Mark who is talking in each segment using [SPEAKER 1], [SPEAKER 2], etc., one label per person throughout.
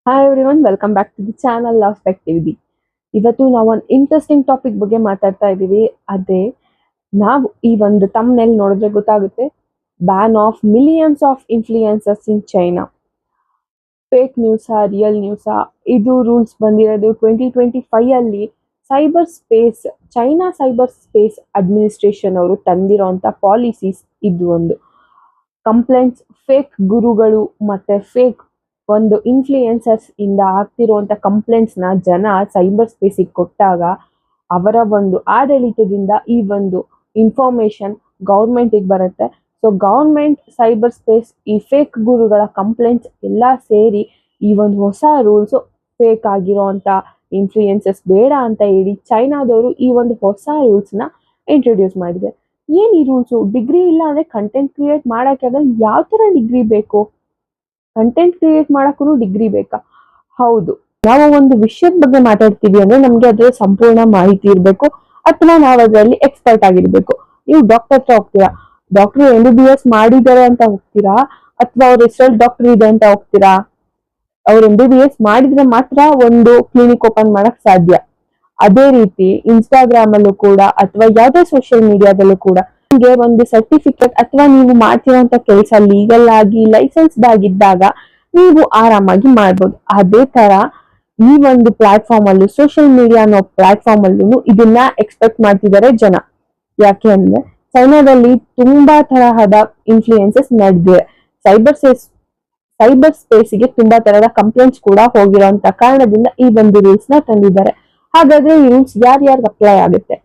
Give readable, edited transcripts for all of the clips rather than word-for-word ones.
[SPEAKER 1] Hi everyone, welcome back to the channel of activity. ಇವತ್ತು ನಾವು ಒಂದು ಇಂಟ್ರೆಸ್ಟಿಂಗ್ ಟಾಪಿಕ್ ಬಗ್ಗೆ ಮಾತಾಡ್ತಾ ಇದ್ದೀವಿ. ಅದೇ ನಾವು ಈ ಒಂದು ತಮ್ನೆಲ್ ನೋಡಿದ್ರೆ ಗೊತ್ತಾಗುತ್ತೆ, ban of millions of influencers in China. Fake ನ್ಯೂಸಾ ರಿಯಲ್ ನ್ಯೂಸಾ? ಇದು ರೂಲ್ಸ್ ಬಂದಿರೋದು 2025 ಅಲ್ಲಿ cyber space China cyber space administration ಅವರು ತಂದಿರೋಂಥ ಪಾಲಿಸೀಸ್. ಇದು ಒಂದು ಕಂಪ್ಲೇಂಟ್ಸ್, ಫೇಕ್ ಗುರುಗಳು ಮತ್ತೆ ಫೇಕ್ ಒಂದು ಇನ್ಫ್ಲೂಯೆನ್ಸರ್ಸ್ ಇಂದ ಆಗ್ತಿರುವಂತ ಕಂಪ್ಲೇಂಟ್ಸ್ ನ ಜನ ಸೈಬರ್ ಸ್ಪೇಸಿಗೆ ಕೊಟ್ಟಾಗ ಅವರ ಒಂದು ಆಡಳಿತದಿಂದ ಈ ಒಂದು ಇನ್ಫಾರ್ಮೇಶನ್ ಗೌರ್ಮೆಂಟಿಗೆ ಬರುತ್ತೆ. ಸೊ ಗೌರ್ಮೆಂಟ್, ಸೈಬರ್ ಸ್ಪೇಸ್, ಈ ಫೇಕ್ ಗುರುಗಳ ಕಂಪ್ಲೇಂಟ್ಸ್ ಎಲ್ಲ ಸೇರಿ ಈ ಒಂದು ಹೊಸ ರೂಲ್ಸ್, ಫೇಕ್ ಆಗಿರೋಂಥ ಇನ್ಫ್ಲೂಯೆನ್ಸಸ್ ಬೇಡ ಅಂತ ಹೇಳಿ ಚೈನಾದವರು ಈ ಒಂದು ಹೊಸ ರೂಲ್ಸ್ನ ಇಂಟ್ರೊಡ್ಯೂಸ್ ಮಾಡಿದೆ. ಏನ್ ಈ ರೂಲ್ಸು? ಡಿಗ್ರಿ ಇಲ್ಲ ಅಂದ್ರೆ ಕಂಟೆಂಟ್ ಕ್ರಿಯೇಟ್ ಮಾಡಕ್ಕೆ ಆಗಲ್ಲ. ಯಾವ ತರ ಡಿಗ್ರಿ ಬೇಕು? ಕಂಟೆಂಟ್ ಕ್ರಿಯೇಟ್ ಮಾಡಕ್ಕೂ ಡಿಗ್ರಿ ಬೇಕಾ? ಹೌದು. ನಾವು ಒಂದು ವಿಷಯದ ಬಗ್ಗೆ ಮಾತಾಡ್ತೀವಿ ಅಂದ್ರೆ ನಮ್ಗೆ ಅದ್ರ ಸಂಪೂರ್ಣ ಮಾಹಿತಿ ಇರಬೇಕು, ಅಥವಾ ನಾವು ಅದರಲ್ಲಿ ಎಕ್ಸ್ಪರ್ಟ್ ಆಗಿರ್ಬೇಕು. ನೀವು ಡಾಕ್ಟರ್ ಹತ್ರ ಹೋಗ್ತೀರಾ, ಡಾಕ್ಟರ್ MBBS ಮಾಡಿದ್ದಾರೆ ಅಂತ ಹೋಗ್ತೀರಾ, ಅಥವಾ ಅವ್ರ ಹೆಸರಲ್ಲಿ ಡಾಕ್ಟರ್ ಇದೆ ಅಂತ ಹೋಗ್ತೀರಾ? ಅವ್ರು MBBS ಮಾಡಿದ್ರೆ ಮಾತ್ರ ಒಂದು ಕ್ಲಿನಿಕ್ ಓಪನ್ ಮಾಡಕ್ ಸಾಧ್ಯ. ಅದೇ ರೀತಿ ಇನ್ಸ್ಟಾಗ್ರಾಮ್ ಅಲ್ಲೂ ಕೂಡ ಅಥವಾ ಯಾವುದೇ ಸೋಷಿಯಲ್ ಮೀಡಿಯಾದಲ್ಲೂ ಕೂಡ ನಿಮಗೆ ಒಂದು ಸರ್ಟಿಫಿಕೇಟ್ ಅಥವಾ ನೀವು ಮಾಡ್ತಿರೋಂಥ ಕೆಲಸ ಲೀಗಲ್ ಆಗಿ ಲೈಸೆನ್ಸ್ಡ್ ಆಗಿದ್ದಾಗ ನೀವು ಆರಾಮಾಗಿ ಮಾಡ್ಬೋದು. ಅದೇ ತರ ಈ ಒಂದು ಪ್ಲಾಟ್ಫಾರ್ಮ್ ಅಲ್ಲೂ, ಸೋಷಿಯಲ್ ಮೀಡಿಯಾ ಅನ್ನೋ ಪ್ಲಾಟ್ಫಾರ್ಮ್ ಅಲ್ಲೂ ಇದನ್ನ ಎಕ್ಸ್ಪೆಕ್ಟ್ ಮಾಡ್ತಿದ್ದಾರೆ ಜನ. ಯಾಕೆ ಅಂದ್ರೆ ಚೈನಾದಲ್ಲಿ ತುಂಬಾ ತರಹದ ಇನ್ಫ್ಲೂಯೆನ್ಸಸ್ ನಡೆದಿದೆ. ಸೈಬರ್ ಸ್ಪೇಸ್ಗೆ ತುಂಬಾ ತರಹದ ಕಂಪ್ಲೇಂಟ್ಸ್ ಕೂಡ ಹೋಗಿರೋಂತ ಕಾರಣದಿಂದ ಈ ಒಂದು ರೂಲ್ಸ್ ನ ತಂದಿದ್ದಾರೆ. ಹಾಗಾದ್ರೆ ಈ ರೂಲ್ಸ್ ಯಾರ್ಯಾರಿಗೆ ಅಪ್ಲೈ ಆಗುತ್ತೆ?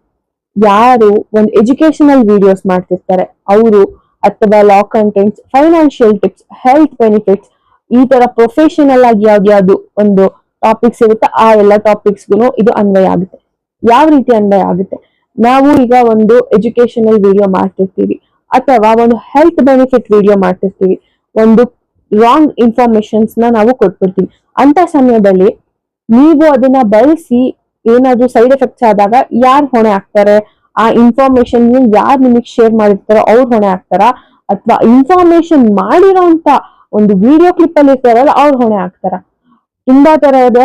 [SPEAKER 1] ಯಾರು ಒಂದು ಎಜುಕೇಶನಲ್ ವಿಡಿಯೋಸ್ ಮಾಡ್ತಿರ್ತಾರೆ ಅವರು, ಅಥವಾ law contents, financial tips, health benefits, ಈ ತರ ಪ್ರೊಫೆಷನಲ್ ಆಗಿ ಯಾವ್ದು ಒಂದು ಟಾಪಿಕ್ಸ್ ಇರುತ್ತೆ ಆ ಎಲ್ಲ ಟಾಪಿಕ್ಸ್ಗೂ ಇದು ಅನ್ವಯ ಆಗುತ್ತೆ. ಯಾವ ರೀತಿ ಅನ್ವಯ ಆಗುತ್ತೆ? ನಾವು ಈಗ ಒಂದು ಎಜುಕೇಶನಲ್ ವಿಡಿಯೋ ಮಾಡ್ತಿರ್ತೀವಿ, ಅಥವಾ ಒಂದು ಹೆಲ್ತ್ ಬೆನಿಫಿಟ್ ವಿಡಿಯೋ ಮಾಡ್ತಿರ್ತೀವಿ, ಒಂದು ರಾಂಗ್ ಇನ್ಫಾರ್ಮೇಶನ್ಸ್ ನಾವು ಕೊಟ್ಬಿಡ್ತೀವಿ. ಅಂತ ಸಮಯದಲ್ಲಿ ನೀವು ಅದನ್ನ ಬಳಸಿ ಏನಾದ್ರೂ ಸೈಡ್ ಎಫೆಕ್ಟ್ಸ್ ಆದಾಗ ಯಾರು ಹೊಣೆ ಆಗ್ತಾರೆ? ಆ ಇನ್ಫಾರ್ಮೇಶನ್ ಯಾರು ನಿಮಗೆ ಶೇರ್ ಮಾಡಿರ್ತಾರೋ ಅವ್ರು ಹೊಣೆ ಆಗ್ತಾರ, ಅಥವಾ ಇನ್ಫಾರ್ಮೇಶನ್ ಮಾಡಿರೋಂತ ಒಂದು ವಿಡಿಯೋ ಕ್ಲಿಪ್ ಅಲ್ಲಿ ಇರ್ತಾರಲ್ಲ ಅವ್ರು ಹೊಣೆ ಆಗ್ತಾರ? ತುಂಬಾ ತರಹದ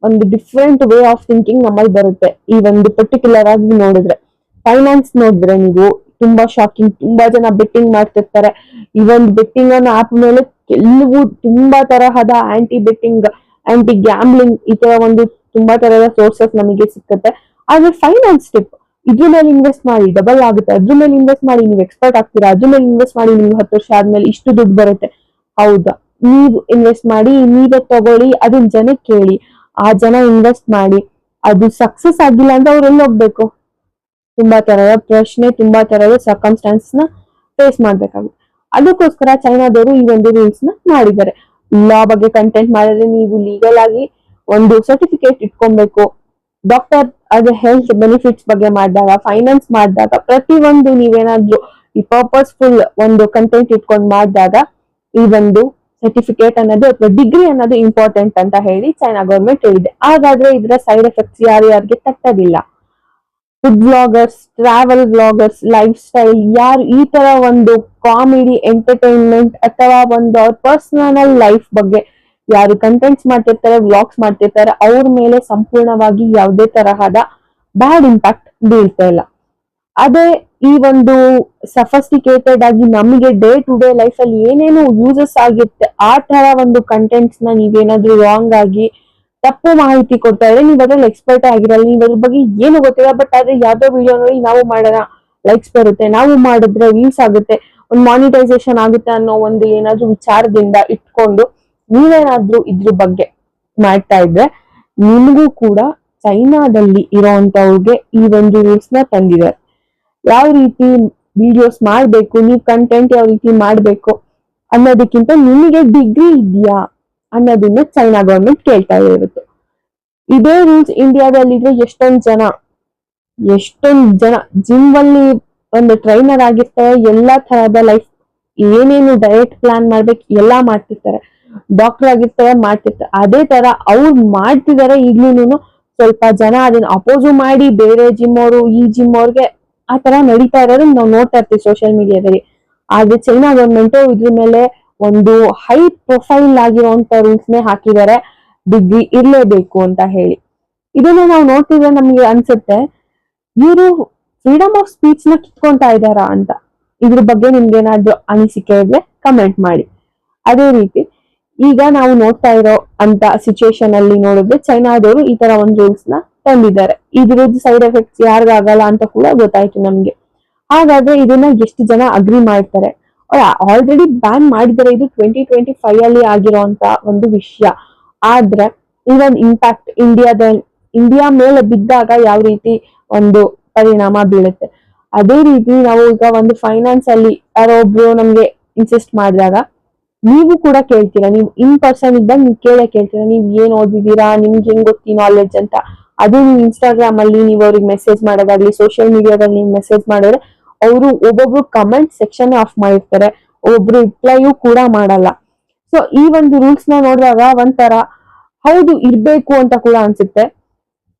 [SPEAKER 1] ಒಂದು ಡಿಫ್ರೆಂಟ್ ವೇ ಆಫ್ ಥಿಂಕಿಂಗ್ ನಮ್ಮಲ್ಲಿ ಬರುತ್ತೆ. ಈ ಒಂದು ಪರ್ಟಿಕ್ಯುಲರ್ ಆಗಿ ನೋಡಿದ್ರೆ, ಫೈನಾನ್ಸ್ ನೋಡಿದ್ರೆ ನೀವು ತುಂಬಾ ಶಾಕಿಂಗ್. ತುಂಬಾ ಜನ ಬೆಟ್ಟಿಂಗ್ ಮಾಡ್ತಿರ್ತಾರೆ. ಈ ಒಂದು ಬೆಟ್ಟಿಂಗ್ ಅನ್ನೋ ಆಪ್ ಮೇಲೆ ಕೆಲವು ತುಂಬಾ ತರಹದ ಆಂಟಿ ಬೆಟ್ಟಿಂಗ್, ಆಂಟಿ ಗ್ಯಾಮ್ಲಿಂಗ್, ಈ ತರ ಒಂದು ತುಂಬಾ ತರಹದ ಸೋರ್ಸಸ್ ನಮಗೆ ಸಿಕ್ಕತ್ತೆ. ಆದ್ರೆ ಫೈನಾನ್ಸ್ ಟಿಪ್, ಇದ್ರ ಮೇಲೆ ಇನ್ವೆಸ್ಟ್ ಮಾಡಿ ಡಬಲ್ ಆಗುತ್ತೆ, ಅದ್ರ ಮೇಲೆ ಇನ್ವೆಸ್ಟ್ ಮಾಡಿ ನೀವು ಎಕ್ಸ್ಪರ್ಟ್ ಆಗ್ತೀರಾ, ಅದ್ರ ಮೇಲೆ ಇನ್ವೆಸ್ಟ್ ಮಾಡಿ ನಿಮ್ಗೆ 10 ವರ್ಷ ಆದ್ಮೇಲೆ ಇಷ್ಟು ದುಡ್ಡು ಬರುತ್ತೆ. ಹೌದಾ? ನೀವು ಇನ್ವೆಸ್ಟ್ ಮಾಡಿ, ನೀವೇ ತಗೊಳ್ಳಿ, ಅದನ್ನ ಜನಕ್ಕೆ ಕೇಳಿ, ಆ ಜನ ಇನ್ವೆಸ್ಟ್ ಮಾಡಿ ಅದು ಸಕ್ಸಸ್ ಆಗಿಲ್ಲ ಅಂದ್ರೆ ಅವ್ರು ಎಲ್ಲಿ ಹೋಗ್ಬೇಕು? ತುಂಬಾ ತರದ ಪ್ರಶ್ನೆ, ತುಂಬಾ ತರದ ಸರ್ಕಮ್ಸ್ಟಾನ್ಸ್ ನ ಫೇಸ್ ಮಾಡ್ಬೇಕಾಗುತ್ತೆ. ಅದಕ್ಕೋಸ್ಕರ ಚೈನಾದವರು ಈ ಒಂದು ರೂಲ್ಸ್ ನ ಮಾಡಿದ್ದಾರೆ. ಲಾ ಬಗ್ಗೆ ಕಂಟೆಂಟ್ ಮಾಡಿದ್ರೆ ನೀವು ಲೀಗಲ್ ಆಗಿ ಒಂದು ಸರ್ಟಿಫಿಕೇಟ್ ಇಟ್ಕೊಬೇಕು. ಡಾಕ್ಟರ್ ಅದು ಹೆಲ್ತ್ ಬೆನಿಫಿಟ್ಸ್ ಬಗ್ಗೆ ಮಾಡಿದಾಗ, ಫೈನಾನ್ಸ್ ಮಾಡಿದಾಗ, ಪ್ರತಿ ಒಂದು ನೀವೇನಾದ್ರೂ ಈ ಪರ್ಪಸ್ಫುಲ್ ಒಂದು ಕಂಟೆಂಟ್ ಇಟ್ಕೊಂಡು ಮಾಡಿದಾಗ ಈ ಒಂದು ಸರ್ಟಿಫಿಕೇಟ್ ಅನ್ನೋದು ಅಥವಾ ಡಿಗ್ರಿ ಅನ್ನೋದು ಇಂಪಾರ್ಟೆಂಟ್ ಅಂತ ಹೇಳಿ ಚೈನಾ ಗೌರ್ಮೆಂಟ್ ಹೇಳಿದೆ. ಹಾಗಾದ್ರೆ ಇದರ ಸೈಡ್ ಎಫೆಕ್ಟ್ಸ್ ಯಾರ್ಯಾರಿಗೆ ತಟ್ಟೋದಿಲ್ಲ? Food bloggers, travel bloggers, life style, ಯಾರು ಈ ತರ ಒಂದು ಕಾಮಿಡಿ, ಎಂಟರ್ಟೈನ್ಮೆಂಟ್ ಅಥವಾ ಒಂದು ಅವ್ರ ಪರ್ಸನಲ್ ಲೈಫ್ ಬಗ್ಗೆ ಯಾರು ಕಂಟೆಂಟ್ಸ್ ಮಾಡ್ತಿರ್ತಾರೆ, ವ್ಲಾಗ್ಸ್ ಮಾಡ್ತಿರ್ತಾರೆ, ಅವ್ರ ಮೇಲೆ ಸಂಪೂರ್ಣವಾಗಿ ಯಾವುದೇ ತರಹದ ಬ್ಯಾಡ್ ಇಂಪ್ಯಾಕ್ಟ್ ಬೀಳ್ತಾ ಇಲ್ಲ. ಅದೇ ಈ ಒಂದು ಸಫಿಸ್ಟಿಕೇಟೆಡ್ ಆಗಿ ನಮಗೆ ಡೇ ಟು ಡೇ ಲೈಫ್ ಅಲ್ಲಿ ಏನೇನು ಯೂಸಸ್ ಆಗಿರುತ್ತೆ ಆ ತರ ಒಂದು ಕಂಟೆಂಟ್ಸ್ ನ ನೀವೇನಾದ್ರೂ ರಾಂಗ್ ಆಗಿ ತಪ್ಪು ಮಾಹಿತಿ ಕೊಡ್ತಾ ಇದ್ರೆ ನೀವು ಅದ್ರಲ್ಲಿ ಎಕ್ಸ್ಪರ್ಟ್ ಆಗಿರಲ್ಲ, ನೀವು ಅದ್ರ ಬಗ್ಗೆ ಏನು ಗೊತ್ತಿಲ್ಲ. ಬಟ್ ಆದ್ರೆ ಯಾವ್ದೋ ವಿಡಿಯೋ ನೋಡಿ ನಾವು ಮಾಡೋಣ, ಲೈಕ್ಸ್ ಬರುತ್ತೆ, ನಾವು ಮಾಡಿದ್ರೆ ವ್ಯೂಸ್ ಆಗುತ್ತೆ, ಒಂದು ಮಾನಿಟೈಸೇಷನ್ ಆಗುತ್ತೆ ಅನ್ನೋ ಒಂದು ಏನಾದ್ರೂ ವಿಚಾರದಿಂದ ಇಟ್ಕೊಂಡು ನೀವೇನಾದ್ರೂ ಇದ್ರ ಬಗ್ಗೆ ಮಾಡ್ತಾ ಇದ್ರೆ ನಿಮಗೂ ಕೂಡ ಚೈನಾದಲ್ಲಿ ಇರೋಂತವ್ರಿಗೆ ಈ ಒಂದು ರೂಲ್ಸ್ ನ ತಂದಿದ್ದಾರೆ. ಯಾವ ರೀತಿ ವಿಡಿಯೋಸ್ ಮಾಡ್ಬೇಕು, ನೀವು ಕಂಟೆಂಟ್ ಯಾವ ರೀತಿ ಮಾಡ್ಬೇಕು ಅನ್ನೋದಕ್ಕಿಂತ ನಿಮಗೆ ಡಿಗ್ರಿ ಇದೆಯಾ ಅನ್ನೋದನ್ನ ಚೈನಾ ಗವರ್ಮೆಂಟ್ ಕೇಳ್ತಾ ಇರುತ್ತೆ. ಇದೇ ರೂಲ್ಸ್ ಇಂಡಿಯಾದಲ್ಲಿ ಇದ್ರೆ ಎಷ್ಟೊಂದ್ ಜನ ಜಿಮ್ ಅಲ್ಲಿ ಒಂದು ಟ್ರೈನರ್ ಆಗಿರ್ತಾರೆ, ಎಲ್ಲಾ ತರಹದ ಲೈಫ್ ಏನೇನು ಡಯಟ್ ಪ್ಲಾನ್ ಮಾಡ್ಬೇಕು ಎಲ್ಲಾ ಮಾಡ್ತಿರ್ತಾರೆ, ಡಾಕ್ಟರ್ ಆಗಿರ್ತಾರೆ, ಮಾಡ್ತಿರ್ತಾರೆ. ಅದೇ ತರ ಅವ್ರು ಮಾಡ್ತಿದಾರೆ. ಈಗ್ಲೂನು ಸ್ವಲ್ಪ ಜನ ಅದನ್ನ ಅಪೋಸ್ ಮಾಡಿ ಬೇರೆ ಜಿಮ್ ಅವರು ಈ ಜಿಮ್ ಅವ್ರಿಗೆ ಆ ತರ ನಡೀತಾ ಇರೋದನ್ನ ನಾವು ನೋಡ್ತಾ ಇರ್ತೀವಿ ಸೋಷಿಯಲ್ ಮೀಡಿಯಾದಲ್ಲಿ. ಆದ್ರೆ ಚೈನಾ ಗವರ್ಮೆಂಟ್ ಇದ್ರ ಮೇಲೆ ಒಂದು ಹೈ ಪ್ರೊಫೈಲ್ ಆಗಿರುವಂತ ರೂಲ್ಸ್ ನೇ ಹಾಕಿದ್ದಾರೆ. ಡಿಗ್ರಿ ಇರ್ಲೇಬೇಕು ಅಂತ ಹೇಳಿ. ಇದನ್ನ ನಾವು ನೋಡ್ತಿದ್ರೆ ನಮ್ಗೆ ಅನ್ಸುತ್ತೆ ಇವರು ಫ್ರೀಡಮ್ ಆಫ್ ಸ್ಪೀಚ್ ನ ಕಿತ್ಕೊಂತಾ ಇದ್ದಾರಾ ಅಂತ. ಇದ್ರ ಬಗ್ಗೆ ನಿಮ್ಗೆ ಏನಾದ್ರು ಅನಿಸಿಕೆ ಇದ್ರೆ ಕಮೆಂಟ್ ಮಾಡಿ. ಅದೇ ರೀತಿ ಈಗ ನಾವು ನೋಡ್ತಾ ಇರೋ ಅಂತ ಸಿಚುಯೇಷನ್ ಅಲ್ಲಿ ನೋಡಿದ್ರೆ ಚೈನಾದವರು ಈ ತರ ಒಂದು ರೂಲ್ಸ್ ನ ತಂದಿದ್ದಾರೆ. ಇದ್ರದ್ದು ಸೈಡ್ ಎಫೆಕ್ಟ್ಸ್ ಯಾರಿಗಾಗಲ್ಲ ಅಂತ ಕೂಡ ಗೊತ್ತಾಯ್ತು ನಮ್ಗೆ. ಹಾಗಾದ್ರೆ ಇದನ್ನ ಎಷ್ಟು ಜನ ಅಗ್ರಿ ಮಾಡ್ತಾರೆ? ಆಲ್ರೆಡಿ ಬ್ಯಾನ್ ಮಾಡಿದ್ದಾರೆ. ಇದು 2025 ಅಲ್ಲಿ ಆಗಿರುವಂತ ಒಂದು ವಿಷಯ. ಆದ್ರೆ ಇವನ್ ಇಂಪ್ಯಾಕ್ಟ್ ಇಂಡಿಯಾ ಮೇಲೆ ಬಿದ್ದಾಗ ಯಾವ ರೀತಿ ಒಂದು ಪರಿಣಾಮ ಬೀಳುತ್ತೆ. ಅದೇ ರೀತಿ ನಾವು ಈಗ ಒಂದು ಫೈನಾನ್ಸ್ ಅಲ್ಲಿ ಯಾರೋ ಒಬ್ರು ನಮ್ಗೆ ಇನ್ಸಿಸ್ಟ್ ಮಾಡಿದಾಗ ನೀವು ಕೂಡ ಕೇಳ್ತೀರಾ, ನೀವು ಇನ್ ಪರ್ಸನ್ ಇದ್ದಾಗ ನೀವು ಕೇಳ್ತೀರಾ, ನೀವ್ ಏನ್ ಓದಿದೀರಾ, ನಿಮ್ಗೆ ಹೆಂಗ್ ಗೊತ್ತಿ ನಾಲೆಡ್ಜ್ ಅಂತ. ಅದೇ ನೀವು ಇನ್ಸ್ಟಾಗ್ರಾಮ್ ಅಲ್ಲಿ ನೀವು ಅವ್ರಿಗೆ ಮೆಸೇಜ್ ಮಾಡೋದಾಗ್ಲಿ, ಸೋಷಿಯಲ್ ಮೀಡಿಯಾದಲ್ಲಿ ನೀವು ಮೆಸೇಜ್ ಮಾಡಿದ್ರೆ ಅವರು ಒಬ್ಬೊಬ್ರು ಕಮೆಂಟ್ ಸೆಕ್ಷನ್ ಆಫ್ ಮಾಡಿರ್ತಾರೆ, ಒಬ್ರು ರಿಪ್ಲೈಯೂ ಕೂಡ ಮಾಡಲ್ಲ. ಸೊ ಈ ಒಂದು ರೂಲ್ಸ್ ನ ನೋಡಿದಾಗ ಒಂಥರ ಹೌದು ಇರ್ಬೇಕು ಅಂತ ಕೂಡ ಅನ್ಸುತ್ತೆ.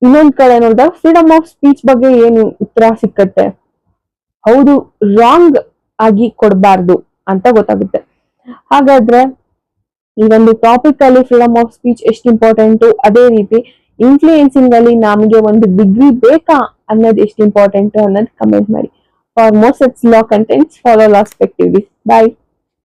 [SPEAKER 1] ಇನ್ನೊಂದ್ ಕಡೆ ನೋಡಿದಾಗ ಫ್ರೀಡಮ್ ಆಫ್ ಸ್ಪೀಚ್ ಬಗ್ಗೆ ಏನು ಉತ್ತರ ಸಿಕ್ಕತ್ತೆ, ಹೌದು ರಾಂಗ್ ಆಗಿ ಕೊಡಬಾರ್ದು ಅಂತ ಗೊತ್ತಾಗುತ್ತೆ. ಹಾಗಾದ್ರೆ ಈ ಒಂದು ಟಾಪಿಕ್ ಅಲ್ಲಿ ಫ್ರೀಡಮ್ ಆಫ್ ಸ್ಪೀಚ್ ಎಷ್ಟು ಇಂಪಾರ್ಟೆಂಟ್, ಅದೇ ರೀತಿ ಇನ್ಫ್ಲೂಯೆನ್ಸಿಂಗ್ ಅಲ್ಲಿ ನಮ್ಗೆ ಒಂದು ಡಿಗ್ರಿ ಬೇಕಾ ಅನ್ನೋದು ಎಷ್ಟು ಇಂಪಾರ್ಟೆಂಟ್ ಅನ್ನೋದು ಕಮೆಂಟ್ ಮಾಡಿ. For more such law contents follow law perspective. Bye.